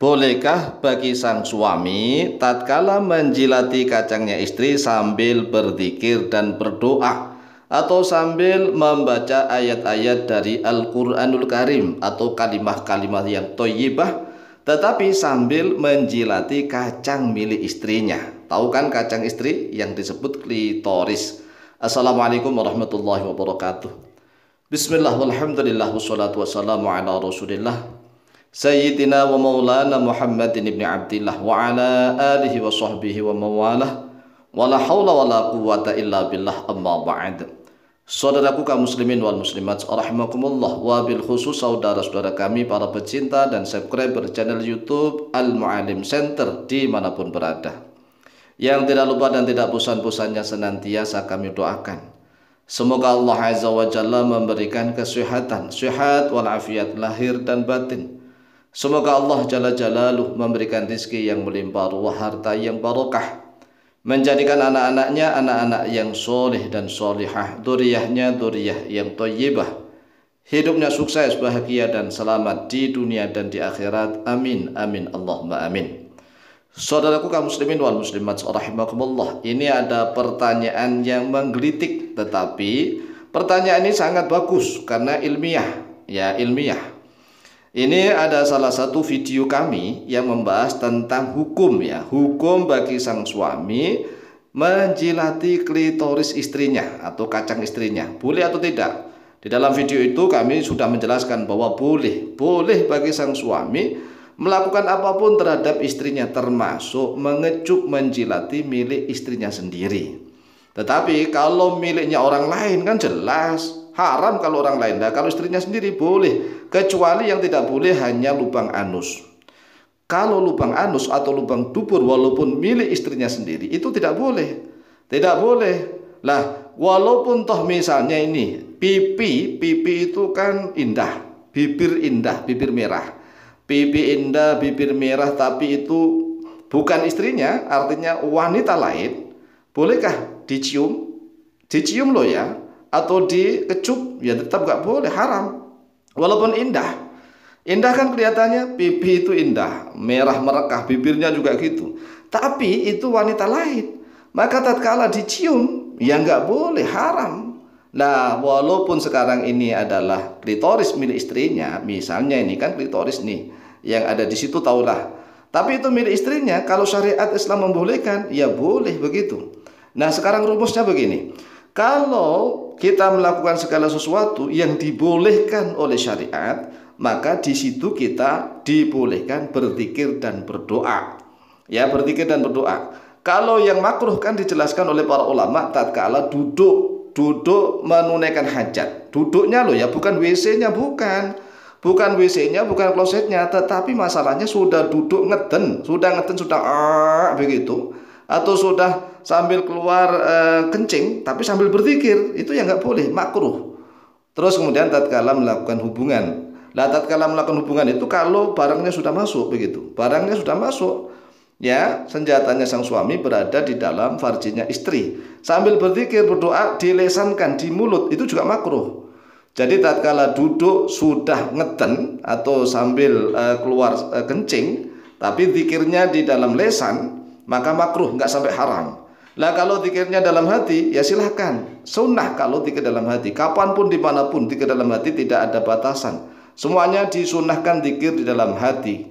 Bolehkah bagi sang suami tatkala menjilati kacangnya istri sambil berzikir dan berdoa atau sambil membaca ayat-ayat dari Al-Qur'anul Karim atau kalimat-kalimat yang thayyibah, tetapi sambil menjilati kacang milik istrinya? Tahu kan kacang istri yang disebut klitoris. Assalamualaikum warahmatullahi wabarakatuh. Bismillah walhamdulillah wassalatu wassalamu ala Rasulillah Sayyidina wa maulana Muhammadin ibn Abdillah wa ala alihi wa sahbihi wa mawalah wa la hawla wa la quwata illa billah, amma ba'd. Saudaraku kaum muslimin wal muslimat rahimakumullah, wa bil khusus saudara-saudara kami para pecinta dan subscriber channel YouTube Al-Mu'alim Center dimanapun berada, yang tidak lupa dan tidak bosan-bosannya senantiasa kami doakan semoga Allah Azza wa Jalla memberikan kesehatan, sehat walafiat lahir dan batin. Semoga Allah Jalla Jalaluh memberikan rizki yang melimpah ruah, harta yang barokah, menjadikan anak-anaknya anak-anak yang soleh dan solihah, duriyahnya duriyah yang thayyibah, hidupnya sukses, bahagia dan selamat di dunia dan di akhirat. Amin amin Allahumma amin. Saudaraku kaum muslimin wal muslimat rahimakumullah, ini ada pertanyaan yang menggelitik, tetapi pertanyaan ini sangat bagus karena ilmiah, ya ilmiah. Ini ada salah satu video kami yang membahas tentang hukum, ya, hukum bagi sang suami menjilati klitoris istrinya atau kacang istrinya, boleh atau tidak. Di dalam video itu kami sudah menjelaskan bahwa boleh bagi sang suami melakukan apapun terhadap istrinya, termasuk mengecup, menjilati milik istrinya sendiri. Tetapi kalau miliknya orang lain kan jelas haram kalau orang lain. Nah, kalau istrinya sendiri boleh, kecuali yang tidak boleh hanya lubang anus. Kalau lubang anus atau lubang dubur walaupun milik istrinya sendiri itu tidak boleh. Tidak boleh. Lah, walaupun toh misalnya ini pipi itu kan indah, bibir indah, bibir merah. Pipi indah, bibir merah, tapi itu bukan istrinya, artinya wanita lain. Bolehkah dicium? Dicium loh ya. Atau dikecup, ya tetap gak boleh, haram. Walaupun indah kan kelihatannya pipi itu indah, merah merekah, bibirnya juga gitu, tapi itu wanita lain, maka tatkala dicium ya gak boleh, haram. Nah, walaupun sekarang ini adalah klitoris milik istrinya, misalnya ini kan klitoris nih yang ada di situ, taulah, tapi itu milik istrinya, kalau syariat Islam membolehkan ya boleh begitu. Nah, sekarang rumusnya begini. Kalau kita melakukan segala sesuatu yang dibolehkan oleh syariat, maka di situ kita dibolehkan berzikir dan berdoa. Ya, berzikir dan berdoa. Kalau yang makruh kan dijelaskan oleh para ulama tatkala duduk menunaikan hajat. Duduknya loh ya, bukan WC-nya, bukan WC-nya, bukan klosetnya, tetapi masalahnya sudah duduk ngeden, sudah begitu, atau sudah sambil keluar kencing tapi sambil berzikir, itu ya nggak boleh, makruh. Terus kemudian tatkala melakukan hubungan, itu kalau barangnya sudah masuk, begitu, barangnya sudah masuk, ya, senjatanya sang suami berada di dalam farjinya istri, sambil berzikir berdoa dilesankan di mulut, itu juga makruh. Jadi tatkala duduk sudah ngeden atau sambil keluar kencing tapi zikirnya di dalam lesan, maka makruh, nggak sampai haram. Lah kalau zikirnya dalam hati, ya silahkan, sunnah kalau zikir dalam hati, kapanpun dimanapun zikir dalam hati, tidak ada batasan, semuanya disunnahkan zikir di dalam hati.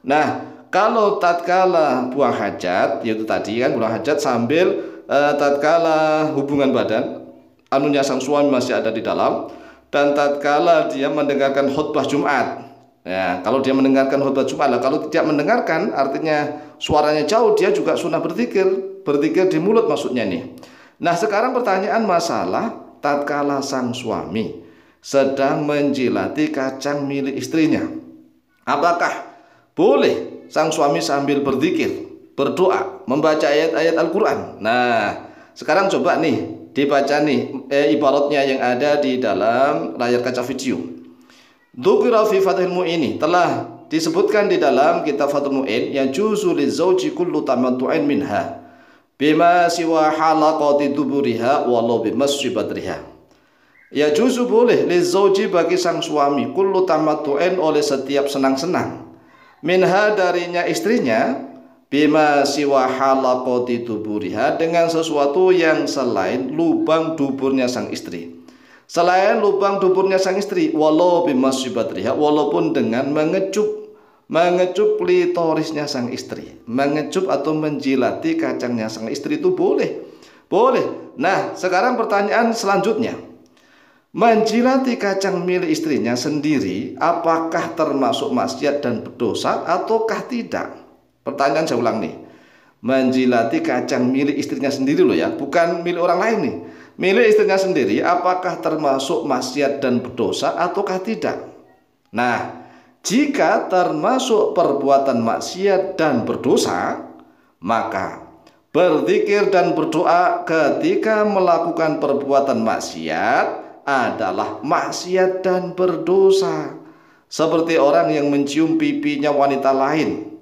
Nah, kalau tatkala buang hajat, yaitu tadi kan buang hajat sambil tatkala hubungan badan, anunya sang suami masih ada di dalam, dan tatkala dia mendengarkan khutbah Jumat. Ya, kalau dia mendengarkan khutbah Jumat, lah kalau tidak mendengarkan artinya suaranya jauh, dia juga sunnah berzikir di mulut maksudnya nih. Nah, sekarang pertanyaan masalah tatkala sang suami sedang menjilati kacang milik istrinya, apakah boleh sang suami sambil berzikir, berdoa, membaca ayat-ayat Al-Quran? Nah, sekarang coba nih dibaca nih ibaratnya yang ada di dalam layar kaca video. Dzukira fi Fathul Mu'in, telah disebutkan di dalam kitab Fathul Mu'in, ya juzu lizauji kullu tamattu'in minha bima siwa halaqati duburiha walau bimasyi badriha. Ya juzu boleh lizauji bagi sang suami kullu tamattu'in oleh setiap senang-senang minha darinya istrinya, bima siwa halaqati duburiha, dengan sesuatu yang selain lubang duburnya sang istri. Selain lubang duburnya sang istri, walau bimasyibatriha, walaupun dengan mengecup klitorisnya sang istri, mengecup atau menjilati kacangnya sang istri itu boleh. Boleh. Nah, sekarang pertanyaan selanjutnya. Menjilati kacang milik istrinya sendiri apakah termasuk maksiat dan berdosa ataukah tidak? Pertanyaan saya ulang nih. Menjilati kacang milik istrinya sendiri loh ya, bukan milik orang lain nih. Milik istrinya sendiri apakah termasuk maksiat dan berdosa ataukah tidak? Nah, jika termasuk perbuatan maksiat dan berdosa, maka berzikir dan berdoa ketika melakukan perbuatan maksiat adalah maksiat dan berdosa. Seperti orang yang mencium pipinya wanita lain.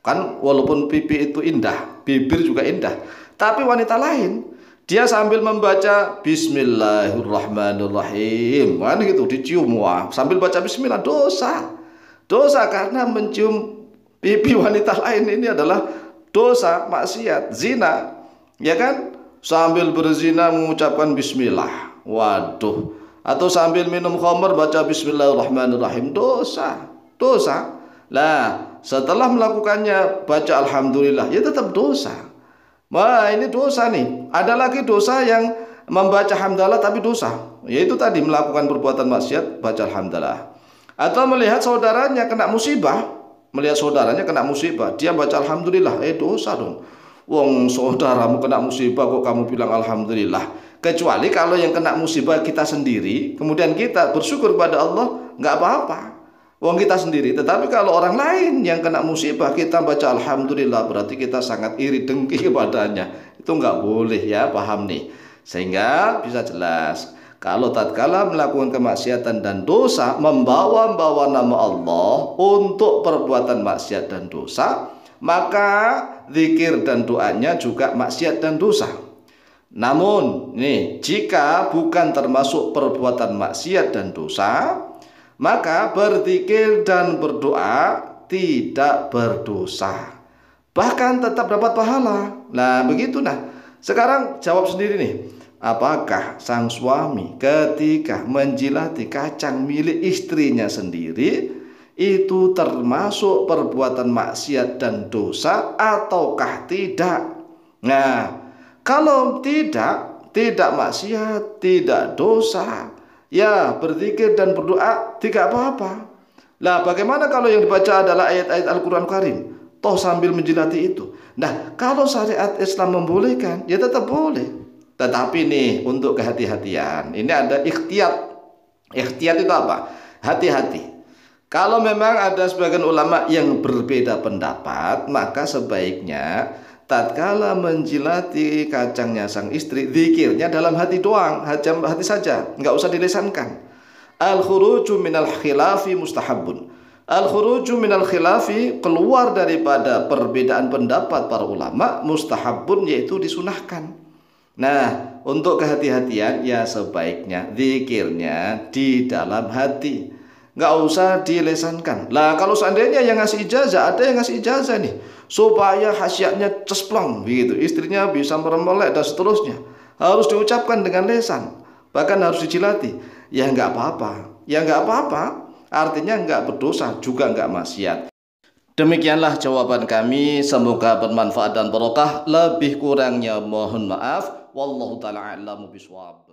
Kan walaupun pipi itu indah, bibir juga indah, tapi wanita lain, dia sambil membaca Bismillahirrahmanirrahim, kan gitu, dicium, wah, sambil baca Bismillah, dosa. Dosa karena mencium pipi wanita lain ini adalah dosa, maksiat, zina, ya kan? Sambil berzina mengucapkan Bismillah, waduh. Atau sambil minum khamr baca Bismillahirrahmanirrahim, dosa, dosa. Nah, setelah melakukannya baca Alhamdulillah, ya tetap dosa. Wah, ini dosa nih. Ada lagi dosa yang membaca hamdalah tapi dosa, yaitu tadi melakukan perbuatan maksiat baca alhamdulillah. Atau melihat saudaranya kena musibah, dia baca alhamdulillah, dosa dong. Wong saudaramu kena musibah kok kamu bilang alhamdulillah. Kecuali kalau yang kena musibah kita sendiri, kemudian kita bersyukur pada Allah, nggak apa-apa. Wong kita sendiri. Tetapi kalau orang lain yang kena musibah kita baca alhamdulillah, berarti kita sangat iri dengki kepadanya. Itu nggak boleh ya, paham nih. Sehingga bisa jelas, kalau tatkala melakukan kemaksiatan dan dosa, membawa nama Allah untuk perbuatan maksiat dan dosa, maka zikir dan doanya juga maksiat dan dosa. Namun nih, jika bukan termasuk perbuatan maksiat dan dosa, maka berzikir dan berdoa tidak berdosa, bahkan tetap dapat pahala. Nah begitu. Nah sekarang jawab sendiri nih, apakah sang suami ketika menjilati kacang milik istrinya sendiri itu termasuk perbuatan maksiat dan dosa ataukah tidak? Nah kalau tidak maksiat, tidak dosa, ya berzikir dan berdoa tidak apa-apa. Lah bagaimana kalau yang dibaca adalah ayat-ayat Al-Quran Karim, toh sambil menjilati itu? Nah kalau syariat Islam membolehkan, ya tetap boleh. Tetapi nih untuk kehati-hatian, ini ada ikhtiyat. Ikhtiyat itu apa? Hati-hati. Kalau memang ada sebagian ulama yang berbeda pendapat, maka sebaiknya tatkala menjilati kacangnya sang istri, zikirnya dalam hati doang, hati saja, nggak usah dilesankan. Al-khuruju minal khilafi mustahabun. Al-khuruju minal khilafi, keluar daripada perbedaan pendapat para ulama, mustahabun, yaitu disunahkan. Nah, untuk kehati-hatian, ya sebaiknya zikirnya di dalam hati, nggak usah dilesankan. Lah kalau seandainya yang ngasih ijazah, ada yang ngasih ijazah nih, supaya khasiatnya cesplong begitu, istrinya bisa meremelek dan seterusnya, harus diucapkan dengan lesan, bahkan harus dijilati, ya nggak apa-apa, ya nggak apa-apa, artinya nggak berdosa juga nggak maksiat. Demikianlah jawaban kami, semoga bermanfaat dan barokah. Lebih kurangnya mohon maaf. Wallahu ta'ala a'lamu bishawab.